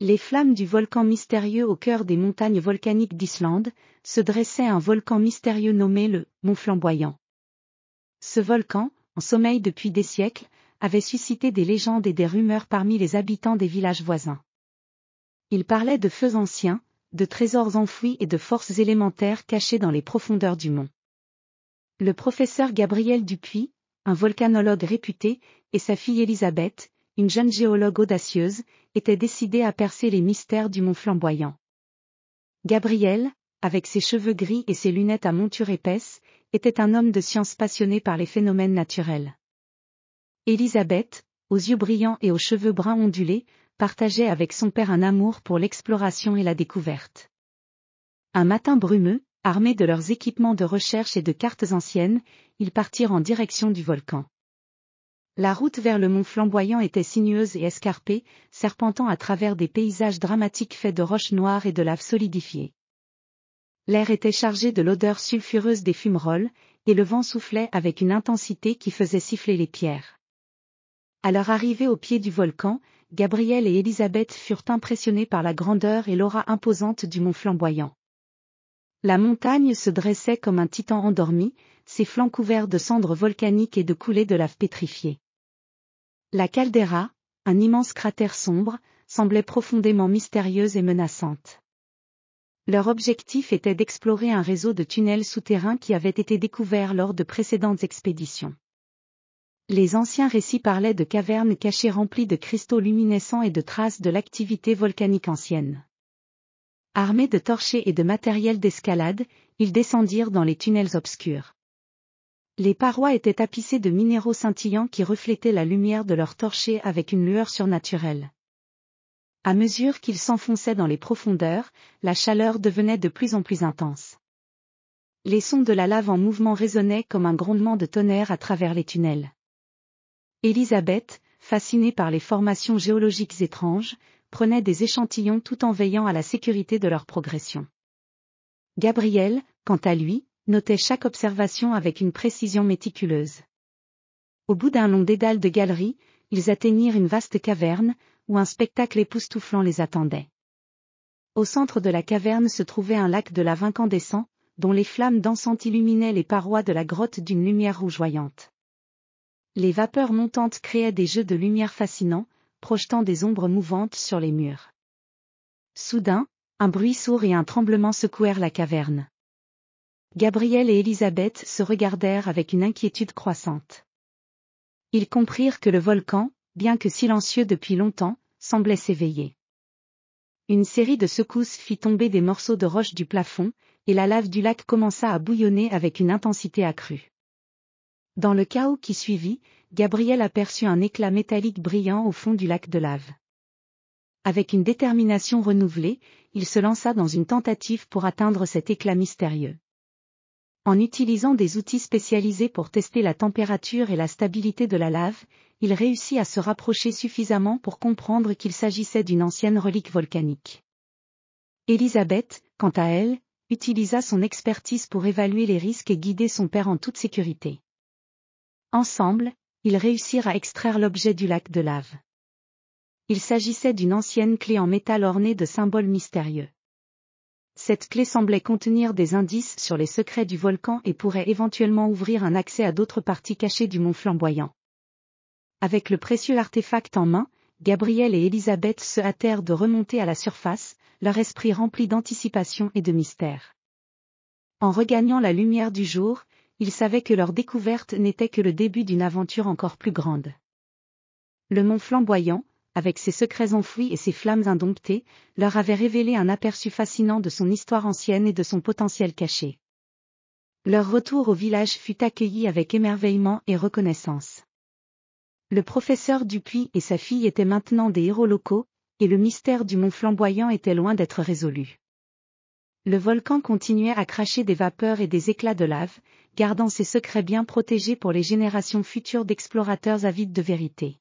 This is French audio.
Les flammes du volcan mystérieux au cœur des montagnes volcaniques d'Islande, se dressait un volcan mystérieux nommé le Mont Flamboyant. Ce volcan, en sommeil depuis des siècles, avait suscité des légendes et des rumeurs parmi les habitants des villages voisins. Il parlait de feux anciens, de trésors enfouis et de forces élémentaires cachées dans les profondeurs du mont. Le professeur Gabriel Dupuis, un volcanologue réputé, et sa fille Elisabeth, une jeune géologue audacieuse, étaient décidés à percer les mystères du Mont Flamboyant. Gabriel, avec ses cheveux gris et ses lunettes à monture épaisse, était un homme de science passionné par les phénomènes naturels. Elisabeth, aux yeux brillants et aux cheveux bruns ondulés, partageait avec son père un amour pour l'exploration et la découverte. Un matin brumeux, armés de leurs équipements de recherche et de cartes anciennes, ils partirent en direction du volcan. La route vers le Mont Flamboyant était sinueuse et escarpée, serpentant à travers des paysages dramatiques faits de roches noires et de lave solidifiée. L'air était chargé de l'odeur sulfureuse des fumerolles, et le vent soufflait avec une intensité qui faisait siffler les pierres. À leur arrivée au pied du volcan, Gabriel et Elisabeth furent impressionnés par la grandeur et l'aura imposante du Mont Flamboyant. La montagne se dressait comme un titan endormi, ses flancs couverts de cendres volcaniques et de coulées de lave pétrifiée. La caldeira, un immense cratère sombre, semblait profondément mystérieuse et menaçante. Leur objectif était d'explorer un réseau de tunnels souterrains qui avait été découvert lors de précédentes expéditions. Les anciens récits parlaient de cavernes cachées remplies de cristaux luminescents et de traces de l'activité volcanique ancienne. Armés de torchers et de matériel d'escalade, ils descendirent dans les tunnels obscurs. Les parois étaient tapissées de minéraux scintillants qui reflétaient la lumière de leurs torchers avec une lueur surnaturelle. À mesure qu'ils s'enfonçaient dans les profondeurs, la chaleur devenait de plus en plus intense. Les sons de la lave en mouvement résonnaient comme un grondement de tonnerre à travers les tunnels. Elisabeth, fascinée par les formations géologiques étranges, prenait des échantillons tout en veillant à la sécurité de leur progression. Gabriel, quant à lui, notait chaque observation avec une précision méticuleuse. Au bout d'un long dédale de galeries, ils atteignirent une vaste caverne, où un spectacle époustouflant les attendait. Au centre de la caverne se trouvait un lac de lave incandescent, dont les flammes dansantes illuminaient les parois de la grotte d'une lumière rougeoyante. Les vapeurs montantes créaient des jeux de lumière fascinants, projetant des ombres mouvantes sur les murs. Soudain, un bruit sourd et un tremblement secouèrent la caverne. Gabriel et Elisabeth se regardèrent avec une inquiétude croissante. Ils comprirent que le volcan, bien que silencieux depuis longtemps, semblait s'éveiller. Une série de secousses fit tomber des morceaux de roche du plafond, et la lave du lac commença à bouillonner avec une intensité accrue. Dans le chaos qui suivit, Gabriel aperçut un éclat métallique brillant au fond du lac de lave. Avec une détermination renouvelée, il se lança dans une tentative pour atteindre cet éclat mystérieux. En utilisant des outils spécialisés pour tester la température et la stabilité de la lave, il réussit à se rapprocher suffisamment pour comprendre qu'il s'agissait d'une ancienne relique volcanique. Elisabeth, quant à elle, utilisa son expertise pour évaluer les risques et guider son père en toute sécurité. Ensemble, ils réussirent à extraire l'objet du lac de lave. Il s'agissait d'une ancienne clé en métal ornée de symboles mystérieux. Cette clé semblait contenir des indices sur les secrets du volcan et pourrait éventuellement ouvrir un accès à d'autres parties cachées du Mont Flamboyant. Avec le précieux artefact en main, Gabriel et Elisabeth se hâtèrent de remonter à la surface, leur esprit rempli d'anticipation et de mystère. En regagnant la lumière du jour, ils savaient que leur découverte n'était que le début d'une aventure encore plus grande. Le Mont Flamboyant, avec ses secrets enfouis et ses flammes indomptées, leur avait révélé un aperçu fascinant de son histoire ancienne et de son potentiel caché. Leur retour au village fut accueilli avec émerveillement et reconnaissance. Le professeur Dupuis et sa fille étaient maintenant des héros locaux, et le mystère du Mont Flamboyant était loin d'être résolu. Le volcan continuait à cracher des vapeurs et des éclats de lave, gardant ses secrets bien protégés pour les générations futures d'explorateurs avides de vérité.